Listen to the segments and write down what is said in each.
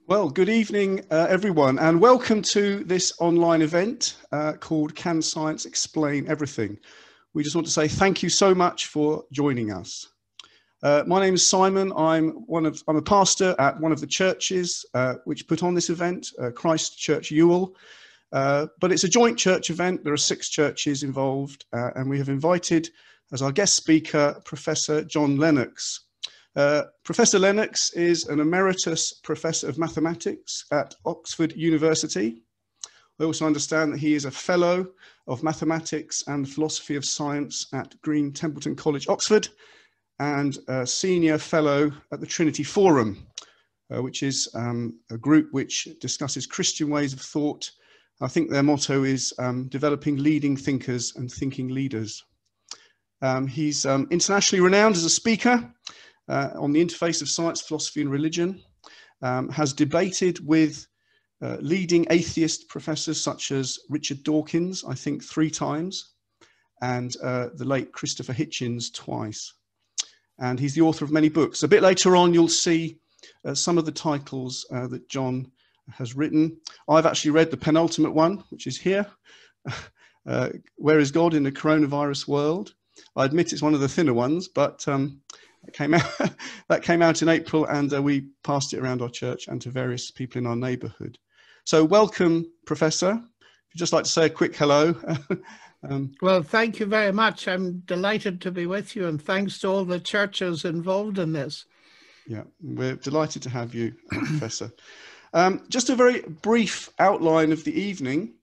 Well, good evening, everyone, and welcome to this online event called Can Science Explain Everything? We just want to say thank you so much for joining us. My name is Simon. I'm a pastor at one of the churches which put on this event, Christ Church Ewell. But it's a joint church event. There are 6 churches involved, and we have invited as our guest speaker, Professor John Lennox. Professor Lennox is an emeritus professor of mathematics at Oxford University. I also understand that he is a fellow of mathematics and philosophy of science at Green Templeton College, Oxford, and a senior fellow at the Trinity Forum, which is a group which discusses Christian ways of thought. I think their motto is developing leading thinkers and thinking leaders. He's internationally renowned as a speaker on the interface of science, philosophy and religion, has debated with leading atheist professors such as Richard Dawkins, I think 3 times, and the late Christopher Hitchens twice. And he's the author of many books. A bit later on, you'll see some of the titles that John has written. I've actually read the penultimate one, which is here, Where is God in the Coronavirus World? I admit it's one of the thinner ones, but that came out in April, and we passed it around our church and to various people in our neighbourhood. So welcome, Professor. If you'd just like to say a quick hello. Well, thank you very much. I'm delighted to be with you, and thanks to all the churches involved in this. Yeah, we're delighted to have you, Professor. Just a very brief outline of the evening.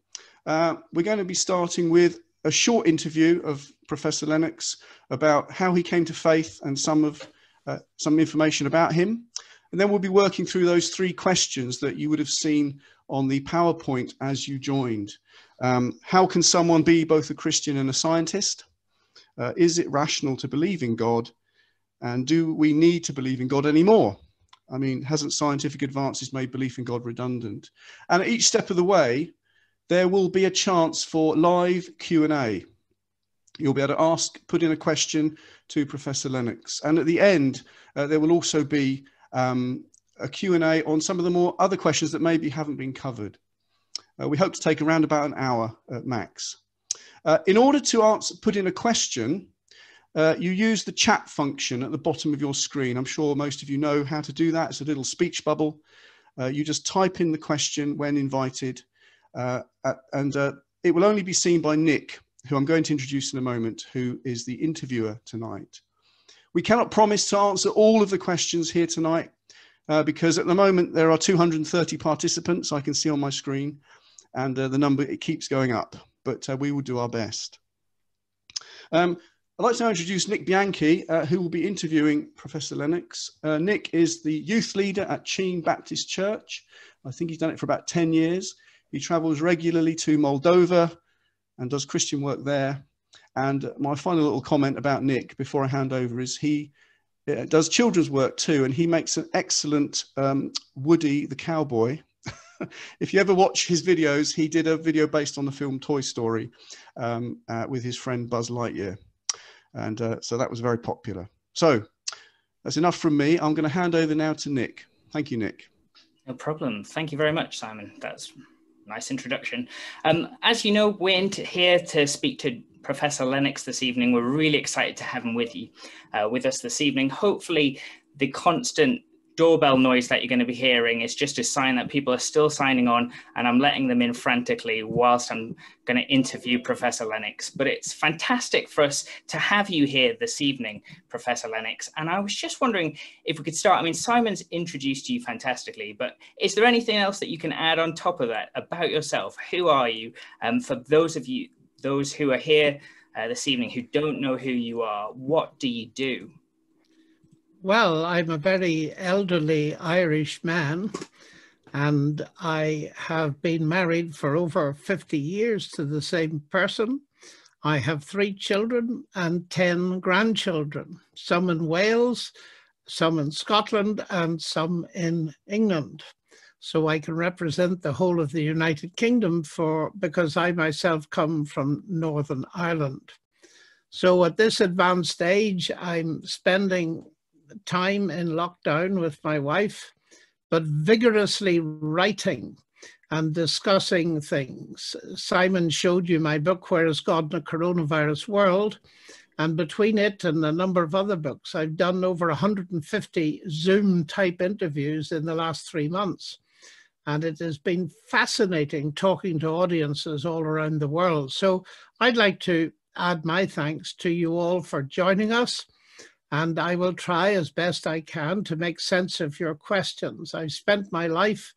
We're going to be starting with a short interview of Professor Lennox about how he came to faith and some information about him. And then we'll be working through those 3 questions that you would have seen on the PowerPoint as you joined. How can someone be both a Christian and a scientist? Is it rational to believe in God? And do we need to believe in God anymore? I mean, hasn't scientific advances made belief in God redundant? And at each step of the way, there will be a chance for live Q&A. You'll be able to put in a question to Professor Lennox. And at the end, there will also be a Q&A on some of the more other questions that maybe haven't been covered. We hope to take around about an hour at max. In order to put in a question, you use the chat function at the bottom of your screen. I'm sure most of you know how to do that. It's a little speech bubble. You just type in the question when invited. It will only be seen by Nick, who I'm going to introduce in a moment, who is the interviewer tonight. We cannot promise to answer all of the questions here tonight because at the moment there are 230 participants I can see on my screen, and the number, it keeps going up, but we will do our best. I'd like to now introduce Nick Bianchi, who will be interviewing Professor Lennox. Nick is the youth leader at Cheam Baptist Church. I think he's done it for about 10 years. He travels regularly to Moldova and does Christian work there. And my final little comment about Nick before I hand over is he does children's work too, and he makes an excellent Woody the cowboy. If you ever watch his videos, he did a video based on the film Toy Story with his friend Buzz Lightyear. And so that was very popular. So that's enough from me. I'm going to hand over now to Nick. Thank you, Nick. No problem. Thank you very much, Simon. That's nice introduction. As you know, we're here to speak to Professor Lennox this evening. We're really excited to have him with us this evening. Hopefully, the constant doorbell noise that you're going to be hearing is just a sign that people are still signing on, and I'm letting them in frantically whilst I'm going to interview Professor Lennox. But it's fantastic for us to have you here this evening, Professor Lennox. And I was just wondering if we could start. I mean, Simon's introduced you fantastically, but is there anything else that you can add on top of that about yourself? Who are you? For those who are here this evening who don't know who you are, what do you do? Well, I'm a very elderly Irish man, and I have been married for over 50 years to the same person. I have 3 children and 10 grandchildren, some in Wales, some in Scotland, and some in England. So I can represent the whole of the United Kingdom because I myself come from Northern Ireland. So at this advanced age, I'm spending time in lockdown with my wife, but vigorously writing and discussing things. Simon showed you my book, Where is God in a Coronavirus World? And between it and a number of other books, I've done over 150 Zoom-type interviews in the last 3 months. And it has been fascinating talking to audiences all around the world. So I'd like to add my thanks to you all for joining us. And I will try as best I can to make sense of your questions. I've spent my life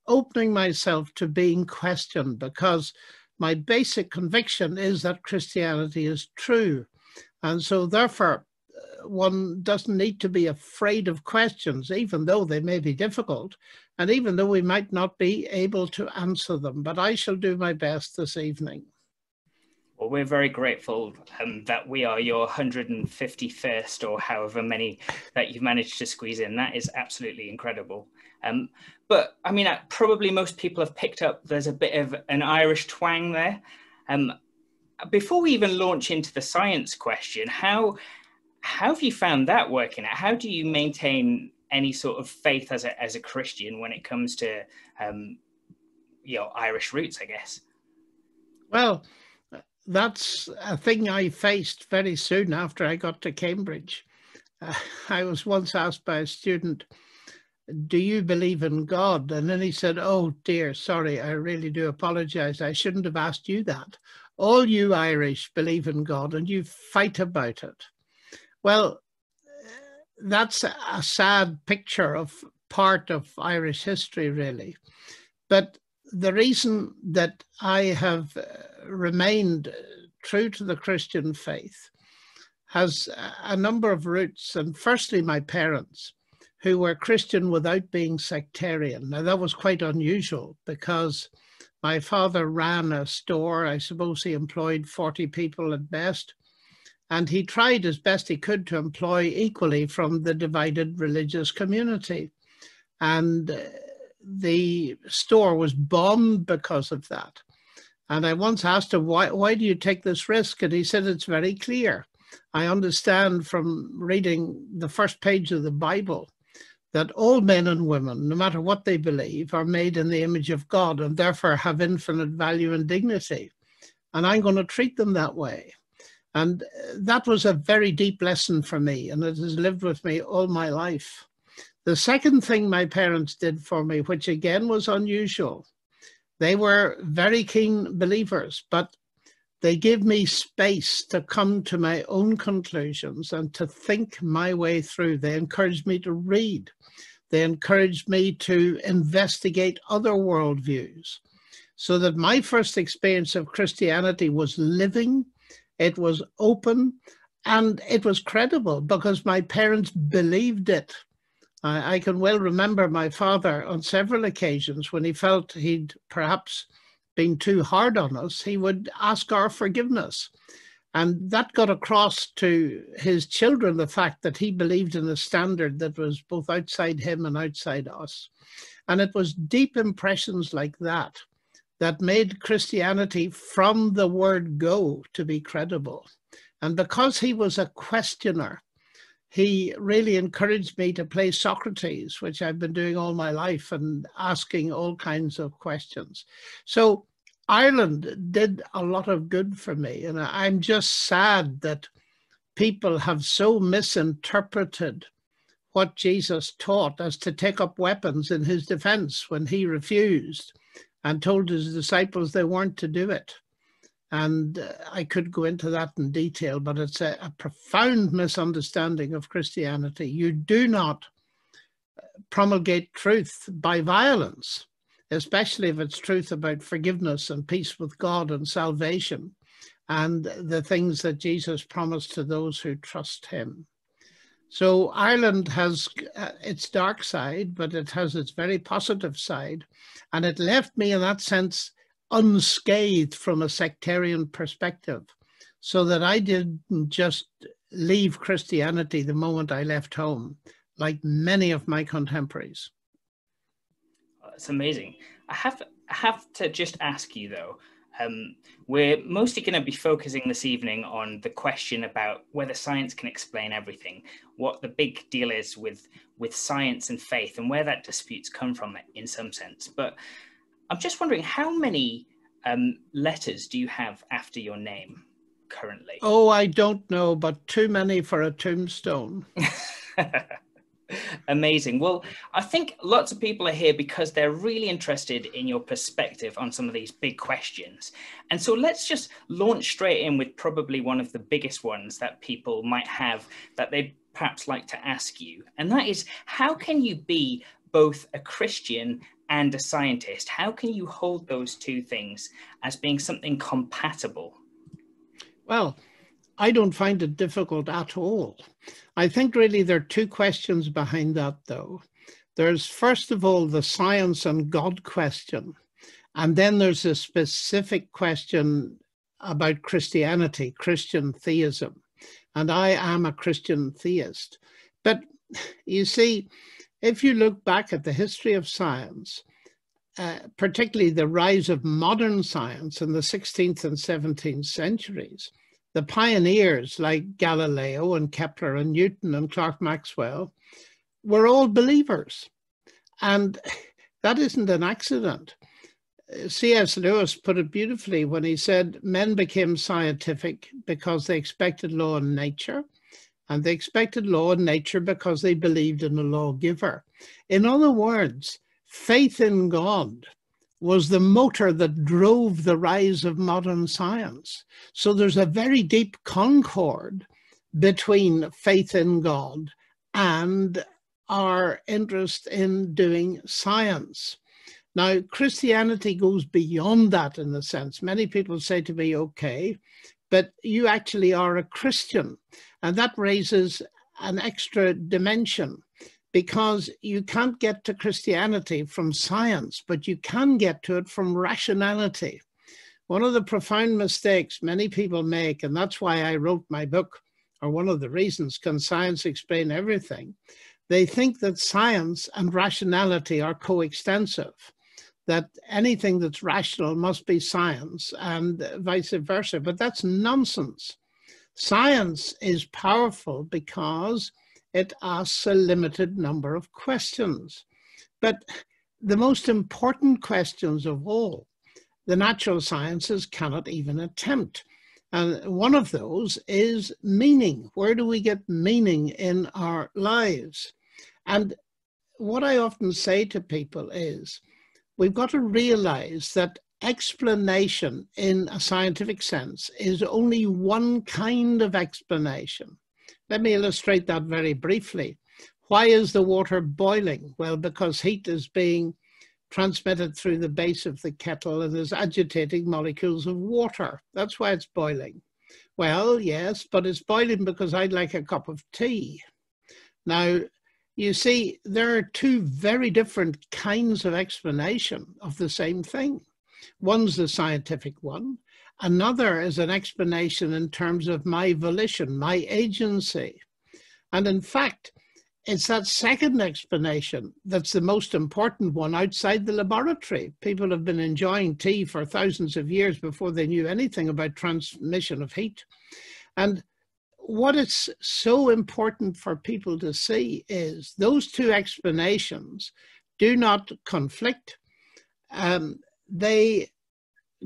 opening myself to being questioned because my basic conviction is that Christianity is true. And so therefore, one doesn't need to be afraid of questions, even though they may be difficult, and even though we might not be able to answer them. But I shall do my best this evening. Well, we're very grateful that we are your 151st or however many that you've managed to squeeze in. That is absolutely incredible. But I mean, probably most people have picked up there's a bit of an Irish twang there. Before we even launch into the science question, how have you found that working out? How do you maintain any sort of faith as a Christian when it comes to your Irish roots, I guess? Well, that's a thing I faced very soon after I got to Cambridge. I was once asked by a student, do you believe in God? And then he said, oh dear, sorry, I really do apologize. I shouldn't have asked you that. All you Irish believe in God and you fight about it. Well, that's a sad picture of part of Irish history, really. But the reason that I have remained true to the Christian faith has a number of roots. And firstly, my parents, who were Christian without being sectarian. Now, that was quite unusual because my father ran a store. I suppose he employed 40 people at best. And he tried as best he could to employ equally from the divided religious community. And the store was bombed because of that. And I once asked him, why do you take this risk? And he said, it's very clear. I understand from reading the first page of the Bible that all men and women, no matter what they believe, are made in the image of God and therefore have infinite value and dignity. And I'm going to treat them that way. And that was a very deep lesson for me, and it has lived with me all my life. The second thing my parents did for me, which again was unusual, they were very keen believers, but they gave me space to come to my own conclusions and to think my way through. They encouraged me to read. They encouraged me to investigate other worldviews, so that my first experience of Christianity was living, it was open, and it was credible because my parents believed it. I can well remember my father on several occasions when he felt he'd perhaps been too hard on us, he would ask our forgiveness. And that got across to his children the fact that he believed in a standard that was both outside him and outside us. And it was deep impressions like that that made Christianity from the word go to be credible. And because he was a questioner, he really encouraged me to play Socrates, which I've been doing all my life and asking all kinds of questions. So Ireland did a lot of good for me. And I'm just sad that people have so misinterpreted what Jesus taught as to take up weapons in his defense when he refused and told his disciples they weren't to do it. And I could go into that in detail, but it's a profound misunderstanding of Christianity. You do not promulgate truth by violence, especially if it's truth about forgiveness and peace with God and salvation and the things that Jesus promised to those who trust him. So Ireland has its dark side, but it has its very positive side. And it left me in that sense unscathed from a sectarian perspective, so that I didn't just leave Christianity the moment I left home, like many of my contemporaries. It's amazing. I have to just ask you though, We're mostly going to be focusing this evening on the question about whether science can explain everything, what the big deal is with science and faith, and where that disputes come from in some sense. But I'm just wondering, how many letters do you have after your name currently? Oh, I don't know, but too many for a tombstone. Amazing. Well, I think lots of people are here because they're really interested in your perspective on some of these big questions. And so let's just launch straight in with probably one of the biggest ones that people might have that they'd perhaps like to ask you. And that is, how can you be both a Christian and a scientist? How can you hold those two things as being something compatible? Well, I don't find it difficult at all. I think really there are two questions behind that, though. There's, first of all, the science and God question. And then there's a specific question about Christianity, Christian theism. And I am a Christian theist. But you see, if you look back at the history of science, particularly the rise of modern science in the 16th and 17th centuries, the pioneers like Galileo and Kepler and Newton and Clerk Maxwell were all believers. And that isn't an accident. C.S. Lewis put it beautifully when he said, men became scientific because they expected law in nature, and they expected law in nature because they believed in a lawgiver. In other words, faith in God was the motor that drove the rise of modern science. So there's a very deep concord between faith in God and our interest in doing science. Now, Christianity goes beyond that in a sense. Many people say to me, okay, but you actually are a Christian. And that raises an extra dimension, because you can't get to Christianity from science, but you can get to it from rationality. One of the profound mistakes many people make, and that's why I wrote my book, or one of the reasons, Can Science Explain Everything? They think that science and rationality are coextensive, that anything that's rational must be science and vice versa, but that's nonsense. Science is powerful because it asks a limited number of questions. But the most important questions of all, the natural sciences cannot even attempt. And one of those is meaning. Where do we get meaning in our lives? And what I often say to people is, we've got to realize that explanation in a scientific sense is only one kind of explanation. Let me illustrate that very briefly. Why is the water boiling? Well, because heat is being transmitted through the base of the kettle and is agitating molecules of water. That's why it's boiling. Well, yes, but it's boiling because I'd like a cup of tea. Now, you see, there are two very different kinds of explanation of the same thing. One's the scientific one. Another is an explanation in terms of my volition, my agency. And in fact, it's that second explanation that's the most important one outside the laboratory. People have been enjoying tea for thousands of years before they knew anything about transmission of heat. And what is so important for people to see is those two explanations do not conflict. They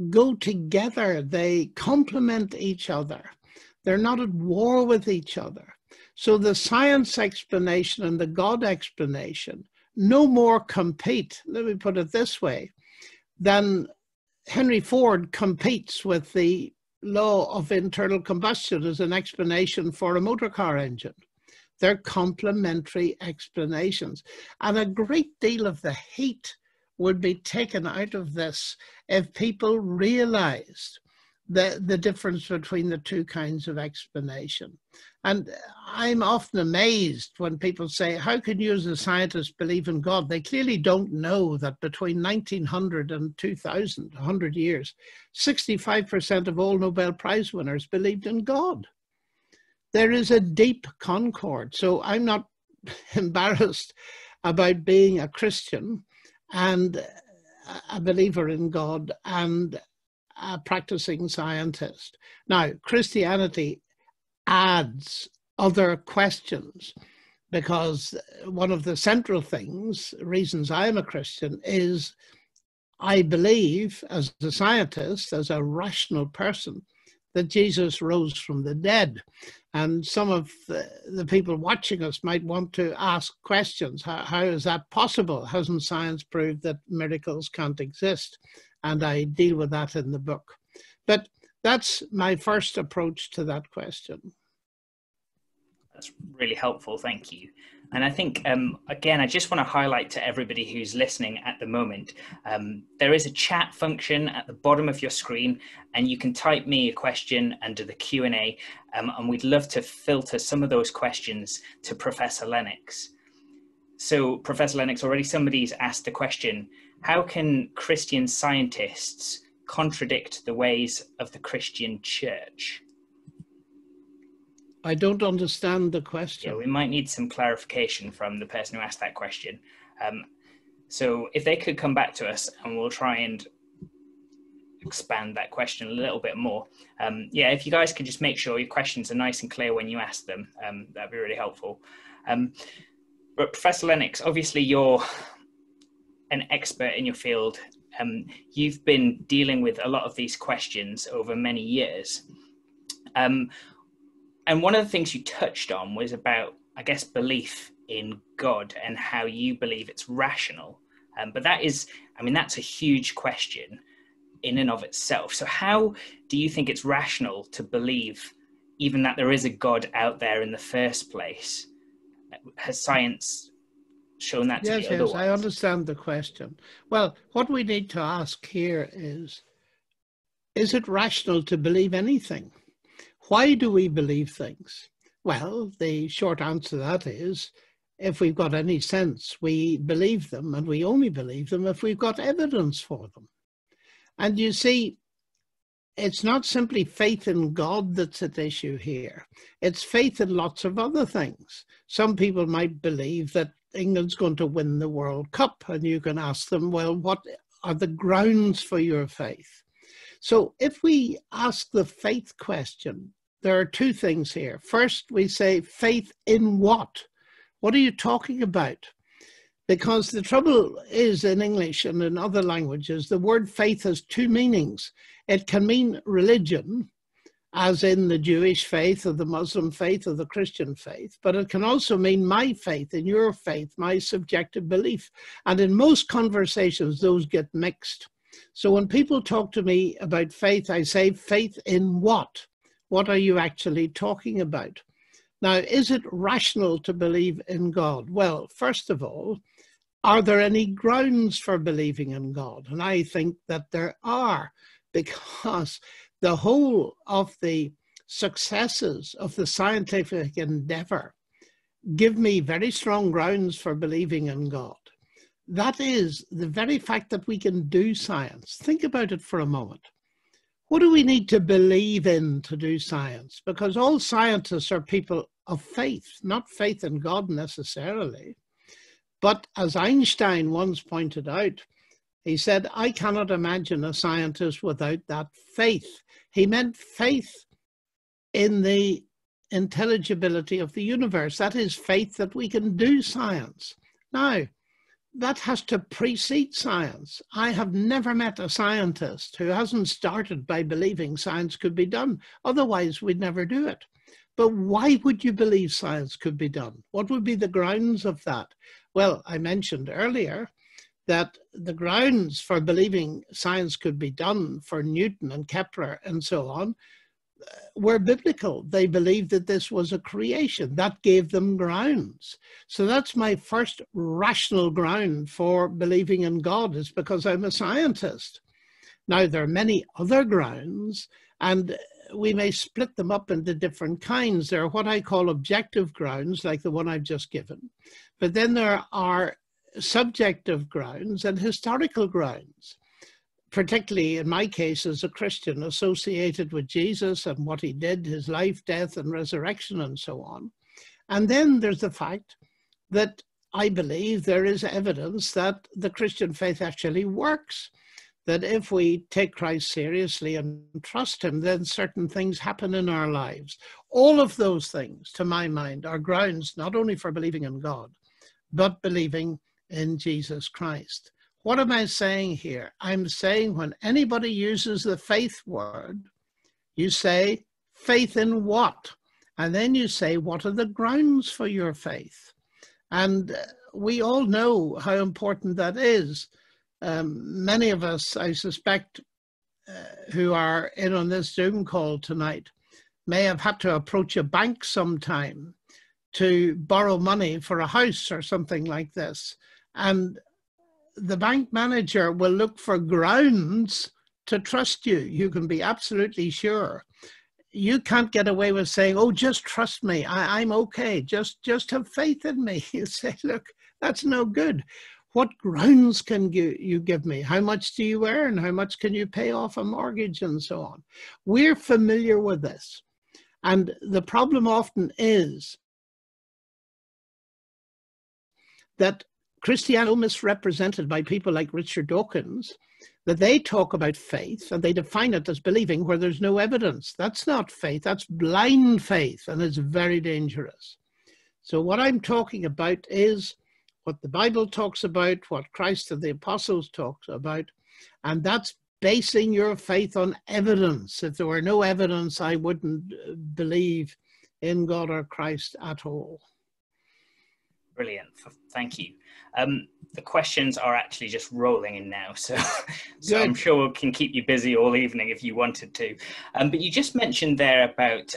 go together, they complement each other. They're not at war with each other. So the science explanation and the God explanation no more compete, let me put it this way, than Henry Ford competes with the law of internal combustion as an explanation for a motor car engine. They're complementary explanations. And a great deal of the heat would be taken out of this if people realized the difference between the two kinds of explanation. And I'm often amazed when people say, how can you as a scientist believe in God? They clearly don't know that between 1900 and 2000, 100 years, 65% of all Nobel Prize winners believed in God. There is a deep concord. So I'm not embarrassed about being a Christian and a believer in God and a practicing scientist. Now, Christianity adds other questions, because one of the central reasons I'm a Christian, is I believe as a scientist, as a rational person, that Jesus rose from the dead. And some of the people watching us might want to ask questions. How is that possible? Hasn't science proved that miracles can't exist? And I deal with that in the book. But that's my first approach to that question. That's really helpful, thank you. And I think, again, I just want to highlight to everybody who's listening at the moment, there is a chat function at the bottom of your screen, and you can type me a question under the Q&A, and we'd love to filter some of those questions to Professor Lennox. So, Professor Lennox, already somebody's asked the question, how can Christian scientists contradict the ways of the Christian church? I don't understand the question. Yeah, we might need some clarification from the person who asked that question. So if they could come back to us, and we'll try and expand that question a little bit more. Yeah, if you guys could just make sure your questions are nice and clear when you ask them, that'd be really helpful. But Professor Lennox, obviously you're an expert in your field. You've been dealing with a lot of these questions over many years. And one of the things you touched on was about, I guess, belief in God and how you believe it's rational. But that is, I mean, that's a huge question in and of itself. So how do you think it's rational to believe even that there is a God out there in the first place? Has science shown that to be otherwise? Yes, I understand the question. Well, what we need to ask here is it rational to believe anything? Why do we believe things? Well, the short answer to that is, if we've got any sense, we believe them, and we only believe them if we've got evidence for them. And you see, it's not simply faith in God that's at issue here. It's faith in lots of other things. Some people might believe that England's going to win the World Cup, and you can ask them, well, what are the grounds for your faith? So if we ask the faith question, there are two things here. First, we say faith in what? What are you talking about? Because the trouble is, in English and in other languages, the word faith has two meanings. It can mean religion, as in the Jewish faith or the Muslim faith or the Christian faith, but it can also mean my faith and your faith, my subjective belief. And in most conversations, those get mixed. So when people talk to me about faith, I say faith in what? What are you actually talking about? Now, is it rational to believe in God? Well, first of all, are there any grounds for believing in God? And I think that there are, because the whole of the successes of the scientific endeavor give me very strong grounds for believing in God. That is the very fact that we can do science. Think about it for a moment. What do we need to believe in to do science? Because all scientists are people of faith, not faith in God necessarily. But as Einstein once pointed out, he said, I cannot imagine a scientist without that faith. He meant faith in the intelligibility of the universe. That is faith that we can do science. Now, that has to precede science. I have never met a scientist who hasn't started by believing science could be done. Otherwise, we'd never do it. But why would you believe science could be done? What would be the grounds of that? Well, I mentioned earlier that the grounds for believing science could be done for Newton and Kepler and so on were biblical. They believed that this was a creation. That gave them grounds. So that's my first rational ground for believing in God, is because I'm a scientist. Now, there are many other grounds, and we may split them up into different kinds. There are what I call objective grounds, like the one I've just given. But then there are subjective grounds and historical grounds, particularly in my case as a Christian, associated with Jesus and what he did, his life, death, and resurrection, and so on. And then there's the fact that I believe there is evidence that the Christian faith actually works. that if we take Christ seriously and trust him, then certain things happen in our lives. All of those things, to my mind, are grounds not only for believing in God, but believing in Jesus Christ. What am I saying here? I'm saying when anybody uses the faith word, you say, faith in what? And then you say, what are the grounds for your faith? And we all know how important that is. Many of us, I suspect, who are in on this Zoom call tonight may have had to approach a bank sometime to borrow money for a house or something like this. And the bank manager will look for grounds to trust you. You can be absolutely sure. You can't get away with saying, oh, just trust me. I'm okay. Just have faith in me. You say, look, that's no good. What grounds can you give me? How much do you earn? How much can you pay off a mortgage and so on? We're familiar with this. And the problem often is that Christianity is misrepresented by people like Richard Dawkins, that they talk about faith and they define it as believing where there's no evidence. That's not faith, that's blind faith, and it's very dangerous. So what I'm talking about is what the Bible talks about, what Christ and the apostles talks about, and that's basing your faith on evidence. If there were no evidence, I wouldn't believe in God or Christ at all. Brilliant. Thank you. The questions are actually just rolling in now, so I'm sure we can keep you busy all evening if you wanted to. But you just mentioned there about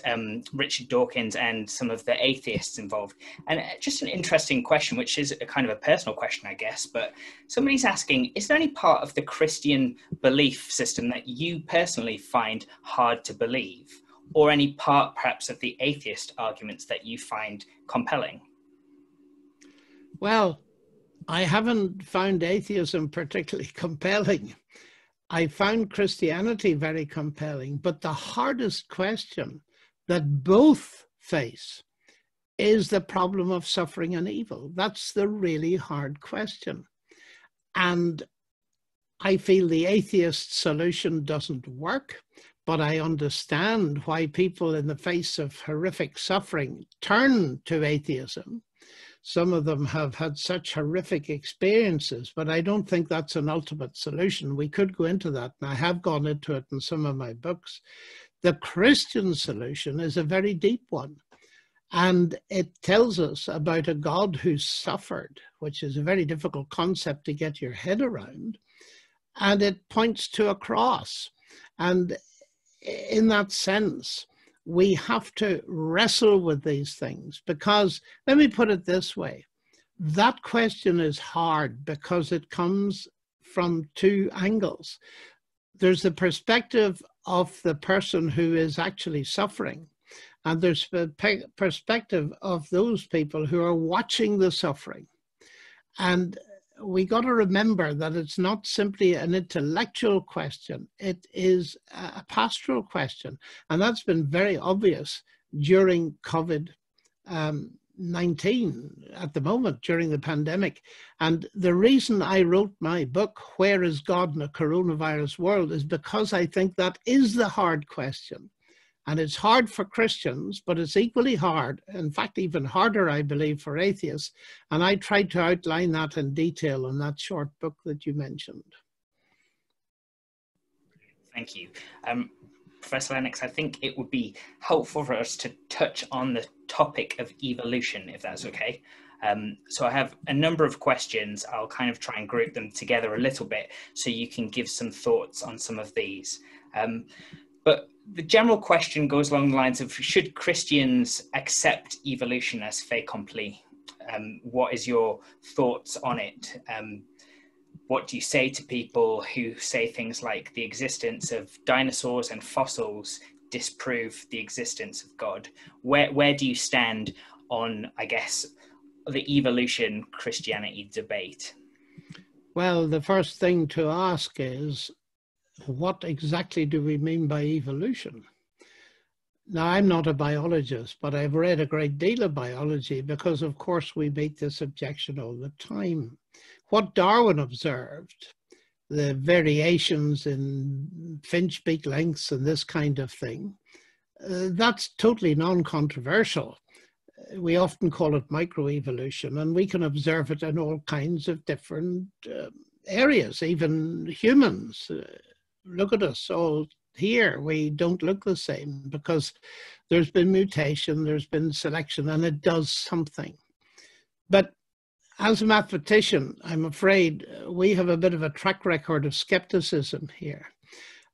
Richard Dawkins and some of the atheists involved. And just an interesting question, which is a kind of a personal question, I guess, but somebody's asking, is there any part of the Christian belief system that you personally find hard to believe? Or any part, perhaps, of the atheist arguments that you find compelling? Well, I haven't found atheism particularly compelling. I found Christianity very compelling, but the hardest question that both face is the problem of suffering and evil. That's the really hard question. And I feel the atheist solution doesn't work, but I understand why people in the face of horrific suffering turn to atheism. Some of them have had such horrific experiences, but I don't think that's an ultimate solution. We could go into that, and I have gone into it in some of my books. The Christian solution is a very deep one, and it tells us about a God who suffered, which is a very difficult concept to get your head around, and it points to a cross. And in that sense, we have to wrestle with these things because, let me put it this way, that question is hard because it comes from two angles. There's the perspective of the person who is actually suffering, and there's the perspective of those people who are watching the suffering. And we got to remember that it's not simply an intellectual question, it is a pastoral question. And that's been very obvious during COVID-19 at the moment, during the pandemic. And the reason I wrote my book, Where is God in a Coronavirus World, is because I think that is the hard question. And it's hard for Christians, but it's equally hard, in fact, even harder, I believe, for atheists. And I tried to outline that in detail in that short book that you mentioned. Thank you. Professor Lennox, I think it would be helpful for us to touch on the topic of evolution, if that's okay. So I have a number of questions. I'll kind of try and group them together a little bit so you can give some thoughts on some of these. But the general question goes along the lines of, should Christians accept evolution as fait accompli? What is your thoughts on it? What do you say to people who say things like the existence of dinosaurs and fossils disprove the existence of God? Where do you stand on, I guess, the evolution Christianity debate? Well, the first thing to ask is, what exactly do we mean by evolution? Now, I'm not a biologist, but I've read a great deal of biology because, of course, we make this objection all the time. What Darwin observed, the variations in finch beak lengths and this kind of thing, that's totally non-controversial. We often call it microevolution, and we can observe it in all kinds of different areas, even humans. Look at us all here. We don't look the same because there's been mutation, there's been selection, and it does something. But as a mathematician, I'm afraid we have a bit of a track record of skepticism here.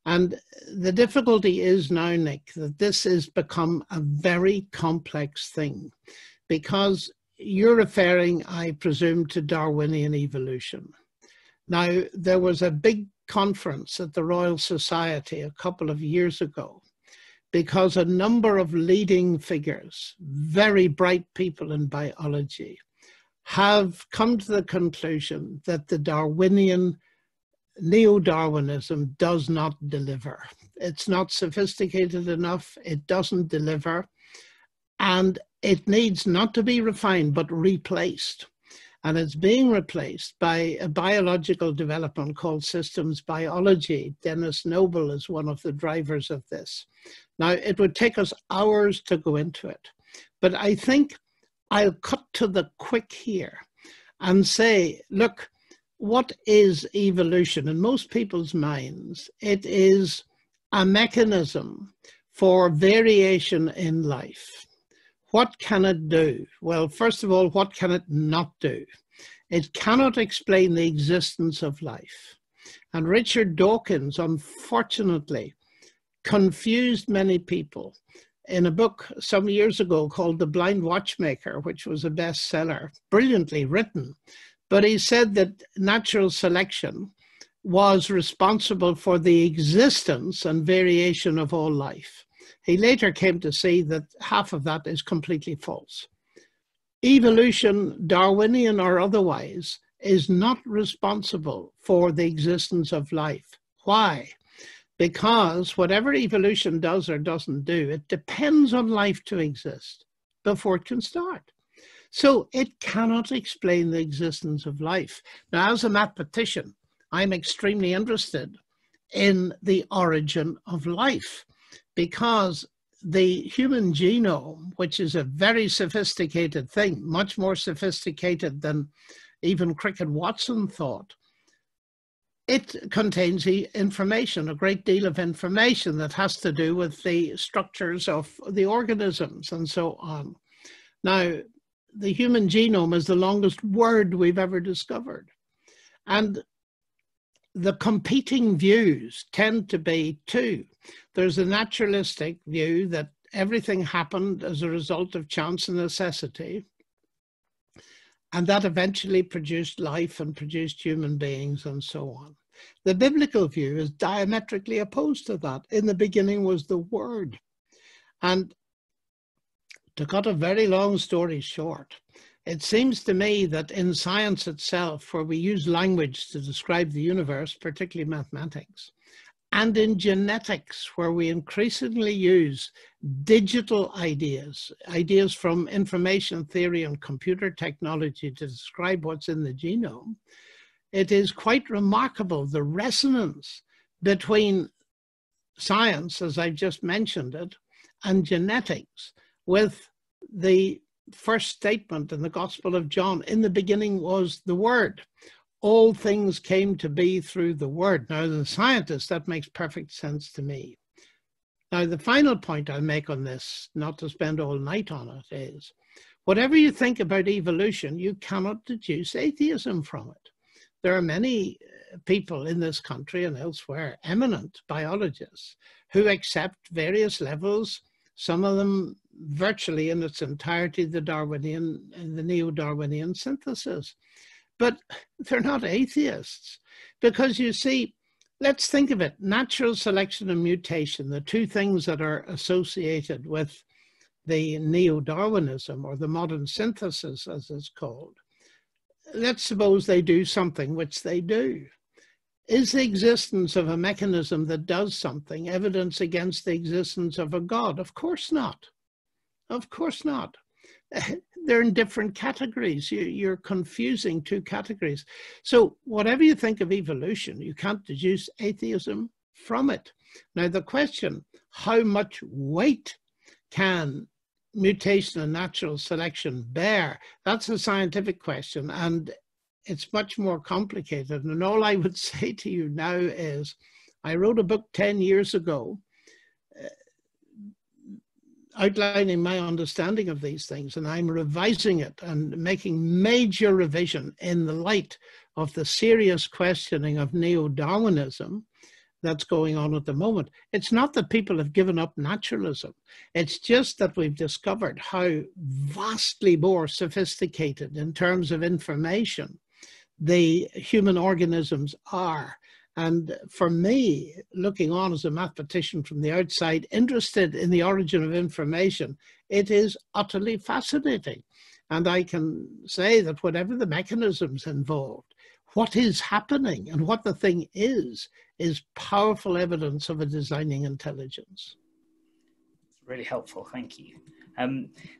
And the difficulty is now, Nick, that this has become a very complex thing, because you're referring, I presume, to Darwinian evolution. Now, there was a big conference at the Royal Society a couple of years ago, because a number of leading figures, very bright people in biology, have come to the conclusion that the Darwinian neo-Darwinism does not deliver. It's not sophisticated enough, it doesn't deliver, and it needs not to be refined but replaced. And it's being replaced by a biological development called systems biology. Dennis Noble is one of the drivers of this. Now, it would take us hours to go into it, but I think I'll cut to the quick here and say, look, what is evolution? In most people's minds, it is a mechanism for variation in life. What can it do? Well, first of all, what can it not do? It cannot explain the existence of life. And Richard Dawkins, unfortunately, confused many people in a book some years ago called The Blind Watchmaker, which was a bestseller, brilliantly written. But he said that natural selection was responsible for the existence and variation of all life. He later came to see that half of that is completely false. Evolution, Darwinian or otherwise, is not responsible for the existence of life. Why? Because whatever evolution does or doesn't do, it depends on life to exist before it can start. So it cannot explain the existence of life. Now, as a mathematician, I'm extremely interested in the origin of life, because the human genome, which is a very sophisticated thing, much more sophisticated than even Cricket Watson thought, it contains information, a great deal of information that has to do with the structures of the organisms and so on. Now, the human genome is the longest word we've ever discovered. And the competing views tend to be two. There's a naturalistic view that everything happened as a result of chance and necessity, and that eventually produced life and produced human beings and so on. The biblical view is diametrically opposed to that. In the beginning was the Word. And to cut a very long story short, it seems to me that in science itself, where we use language to describe the universe, particularly mathematics, and in genetics, where we increasingly use digital ideas, ideas from information theory and computer technology to describe what's in the genome, it is quite remarkable the resonance between science, as I've just mentioned it, and genetics, with the first statement in the Gospel of John, in the beginning was the Word. All things came to be through the Word. Now, as a scientist, that makes perfect sense to me. Now, the final point I'll make on this, not to spend all night on it, is whatever you think about evolution, you cannot deduce atheism from it. There are many people in this country and elsewhere, eminent biologists, who accept various levels, some of them virtually in its entirety the Darwinian and the neo-Darwinian synthesis. But they're not atheists, because you see, let's think of it, natural selection and mutation, the two things that are associated with the neo-Darwinism, or the modern synthesis as it's called. Let's suppose they do something, which they do. Is the existence of a mechanism that does something evidence against the existence of a God? Of course not. Of course not. they're in different categories. You're confusing two categories. So whatever you think of evolution, you can't deduce atheism from it. Now the question, how much weight can mutation and natural selection bear? That's a scientific question, and it's much more complicated. And all I would say to you now is, I wrote a book 10 years ago outlining my understanding of these things, and I'm revising it and making major revision in the light of the serious questioning of neo-Darwinism that's going on at the moment. It's not that people have given up naturalism. It's just that we've discovered how vastly more sophisticated in terms of information the human organisms are. And for me, looking on as a mathematician from the outside, interested in the origin of information, it is utterly fascinating. And I can say that whatever the mechanisms involved, what is happening and what the thing is powerful evidence of a designing intelligence. Really helpful, thank you.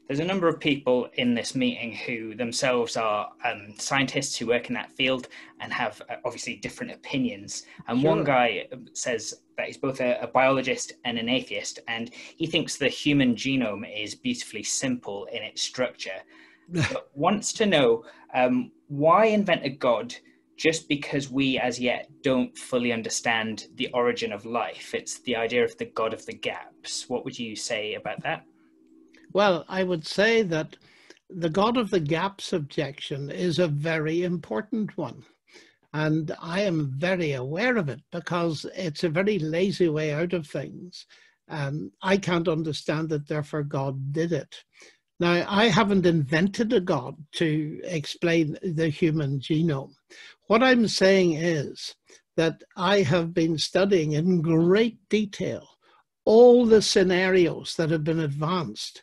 There's a number of people in this meeting who themselves are scientists who work in that field and have obviously different opinions. And Sure. One guy says that he's both a biologist and an atheist, and he thinks the human genome is beautifully simple in its structure, but wants to know why invent a God just because we as yet don't fully understand the origin of life. It's the idea of the God of the gaps. What would you say about that? Well, I would say that the God of the gaps objection is a very important one. And I am very aware of it because it's a very lazy way out of things. I can't understand it, therefore God did it. Now, I haven't invented a God to explain the human genome. What I'm saying is that I have been studying in great detail all the scenarios that have been advanced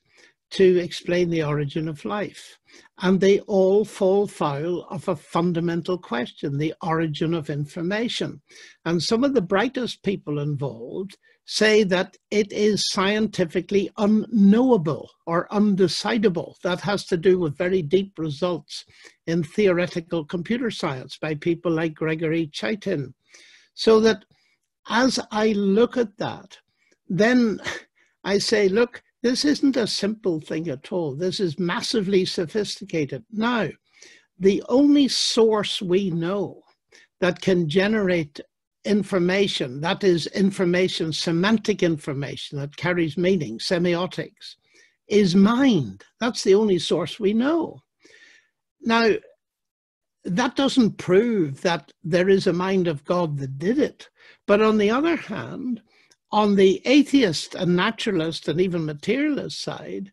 to explain the origin of life. And they all fall foul of a fundamental question, the origin of information. And some of the brightest people involved say that it is scientifically unknowable or undecidable. That has to do with very deep results in theoretical computer science by people like Gregory Chaitin. So that as I look at that, then I say, look, this isn't a simple thing at all. This is massively sophisticated. Now, the only source we know that can generate information, that is information, semantic information that carries meaning, semiotics, is mind. That's the only source we know. Now, that doesn't prove that there is a mind of God that did it. But on the other hand, on the atheist and naturalist and even materialist side,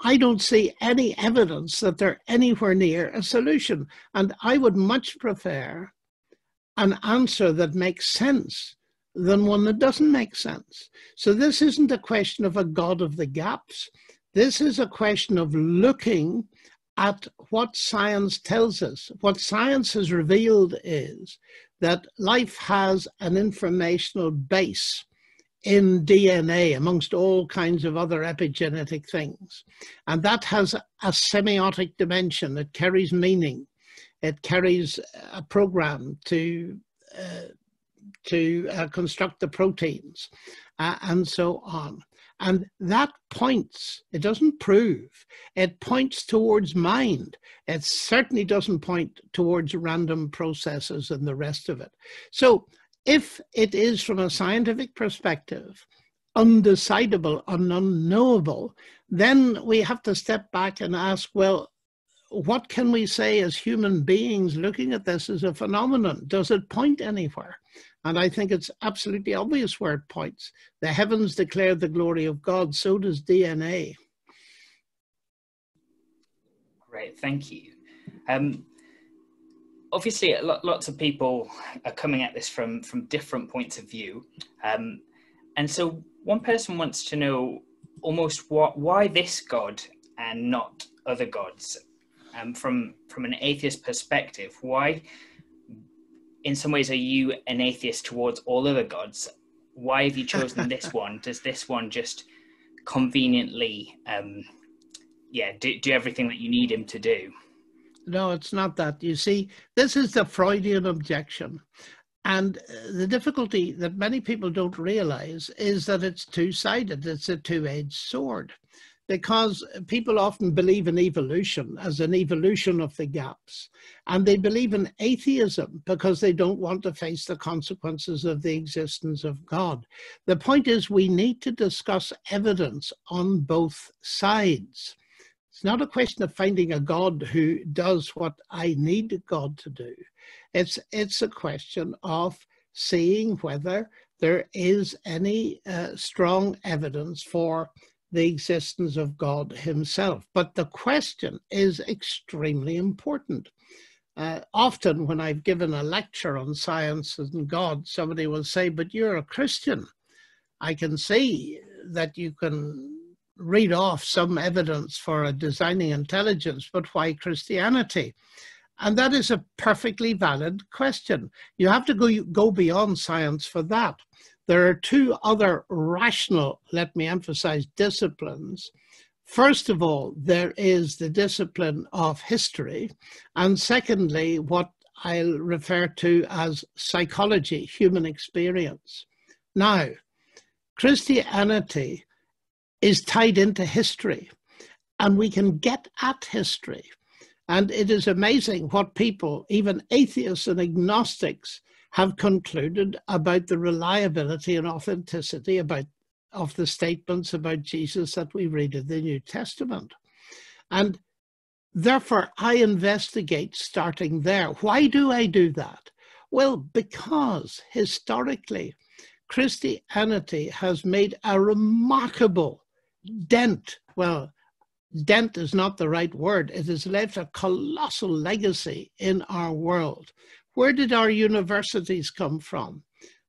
I don't see any evidence that they're anywhere near a solution. And I would much prefer an answer that makes sense than one that doesn't make sense. So this isn't a question of a God of the gaps. This is a question of looking at what science tells us. What science has revealed is that life has an informational base in DNA amongst all kinds of other epigenetic things. And that has a semiotic dimension. It carries meaning. It carries a program to construct the proteins and so on. And that points, it doesn't prove, it points towards mind. It certainly doesn't point towards random processes and the rest of it. So if it is from a scientific perspective undecidable and unknowable, then we have to step back and ask, well, what can we say as human beings looking at this as a phenomenon? Does it point anywhere? And I think it's absolutely obvious where it points. The heavens declare the glory of God, so does DNA. Great, thank you. Obviously, lots of people are coming at this from different points of view. And so one person wants to know almost why this God and not other gods? From an atheist perspective, why, in some ways, are you an atheist towards all other gods? Why have you chosen this one? Does this one just conveniently do everything that you need him to do. No, it's not that. You see, this is the Freudian objection. And the difficulty that many people don't realize is that it's two-sided. It's a two-edged sword, because people often believe in evolution as an evolution of the gaps. And they believe in atheism because they don't want to face the consequences of the existence of God. The point is, we need to discuss evidence on both sides. It's not a question of finding a God who does what I need God to do. It's a question of seeing whether there is any strong evidence for the existence of God himself. But the question is extremely important. Often when I've given a lecture on science and God, somebody will say, but you're a Christian. I can see that you can read off some evidence for a designing intelligence, but why Christianity? And that is a perfectly valid question. You have to go beyond science for that. There are two other rational, let me emphasize, disciplines. First of all, there is the discipline of history. And secondly, what I'll refer to as psychology, human experience. Now, Christianity is tied into history, and we can get at history. And it is amazing what people, even atheists and agnostics, have concluded about the reliability and authenticity of the statements about Jesus that we read in the New Testament. And therefore, I investigate starting there. Why do I do that? Well, because historically, Christianity has made a remarkable dent. Well, dent is not the right word. It has left a colossal legacy in our world. Where did our universities come from?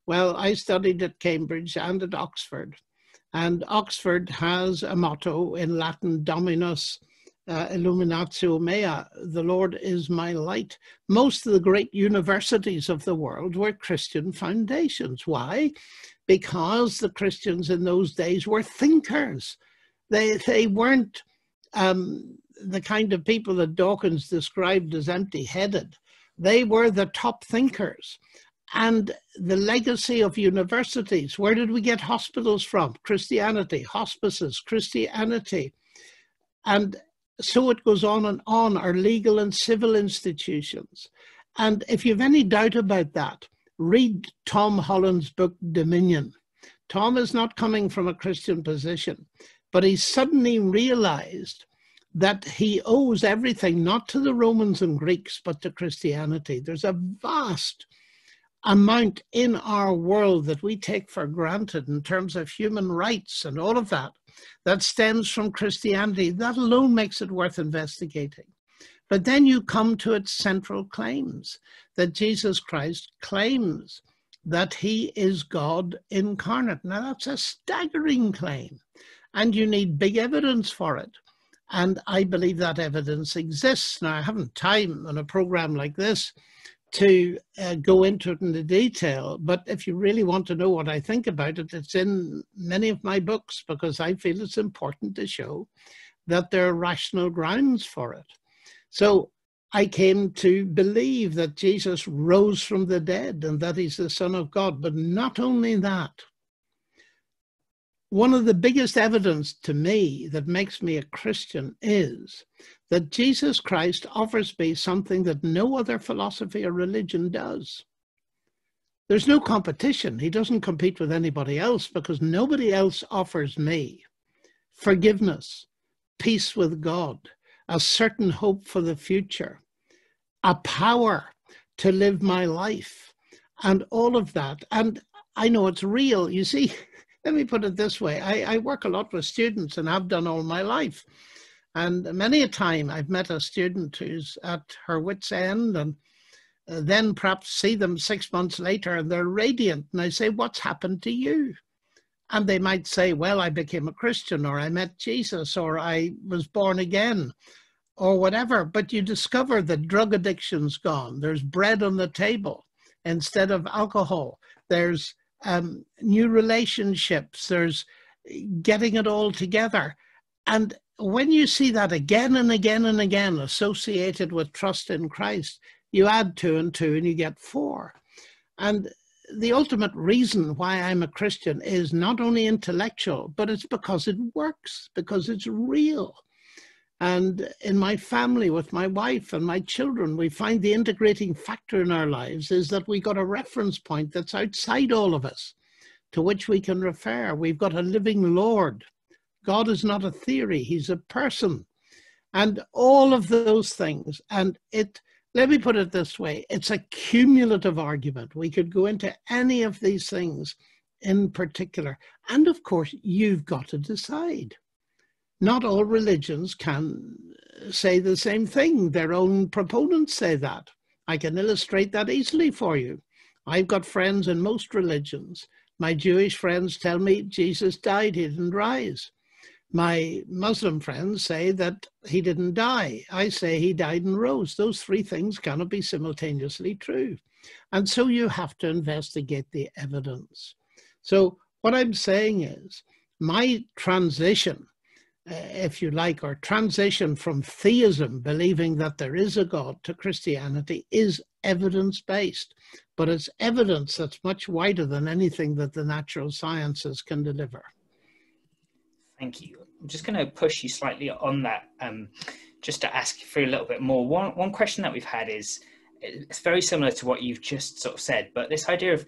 Well, I studied at Cambridge and at Oxford. And Oxford has a motto in Latin, Dominus illuminatio mea, the Lord is my light. Most of the great universities of the world were Christian foundations. Why? Because the Christians in those days were thinkers. They weren't the kind of people that Dawkins described as empty-headed. They were the top thinkers. And the legacy of universities, where did we get hospitals from? Christianity. Hospices, Christianity. And so it goes on, our legal and civil institutions. And if you have any doubt about that, read Tom Holland's book, Dominion. Tom is not coming from a Christian position, but he suddenly realized that he owes everything not to the Romans and Greeks, but to Christianity. There's a vast amount in our world that we take for granted in terms of human rights and all of that, that stems from Christianity. That alone makes it worth investigating. But then you come to its central claims, that Jesus Christ claims that he is God incarnate. Now that's a staggering claim, and you need big evidence for it. And I believe that evidence exists. Now, I haven't time on a program like this to go into it in the detail, but if you really want to know what I think about it, it's in many of my books, because I feel it's important to show that there are rational grounds for it. So I came to believe that Jesus rose from the dead and that he's the Son of God. But not only that, one of the biggest evidence to me that makes me a Christian is that Jesus Christ offers me something that no other philosophy or religion does. There's no competition. He doesn't compete with anybody else, because nobody else offers me forgiveness, peace with God, a certain hope for the future, a power to live my life, and all of that. And I know it's real. You see, let me put it this way. I work a lot with students and have done all my life. And many a time I've met a student who's at her wit's end, and then perhaps see them 6 months later and they're radiant. And I say, what's happened to you? And they might say, well, I became a Christian, or I met Jesus, or I was born again, or whatever. But you discover that drug addiction's gone. There's bread on the table instead of alcohol. There's new relationships. There's getting it all together. And when you see that again and again and again associated with trust in Christ, you add 2 and 2 and you get 4. And the ultimate reason why I'm a Christian is not only intellectual, but it's because it works, because it's real. And in my family, with my wife and my children, we find the integrating factor in our lives is that we got a reference point that's outside all of us, to which we can refer. We've got a living Lord. God is not a theory, he's a person. And all of those things. And let me put it this way, it's a cumulative argument. We could go into any of these things in particular. And of course, you've got to decide. Not all religions can say the same thing. Their own proponents say that. I can illustrate that easily for you. I've got friends in most religions. My Jewish friends tell me Jesus died, he didn't rise. My Muslim friends say that he didn't die. I say he died and rose. Those 3 things cannot be simultaneously true. And so you have to investigate the evidence. So what I'm saying is my transition, if you like, or transition from theism, believing that there is a God, to Christianity is evidence-based. But it's evidence that's much wider than anything that the natural sciences can deliver. Thank you. I'm just going to push you slightly on that, just to ask you for a little bit more. One question that we've had is, it's very similar to what you've just sort of said, but this idea of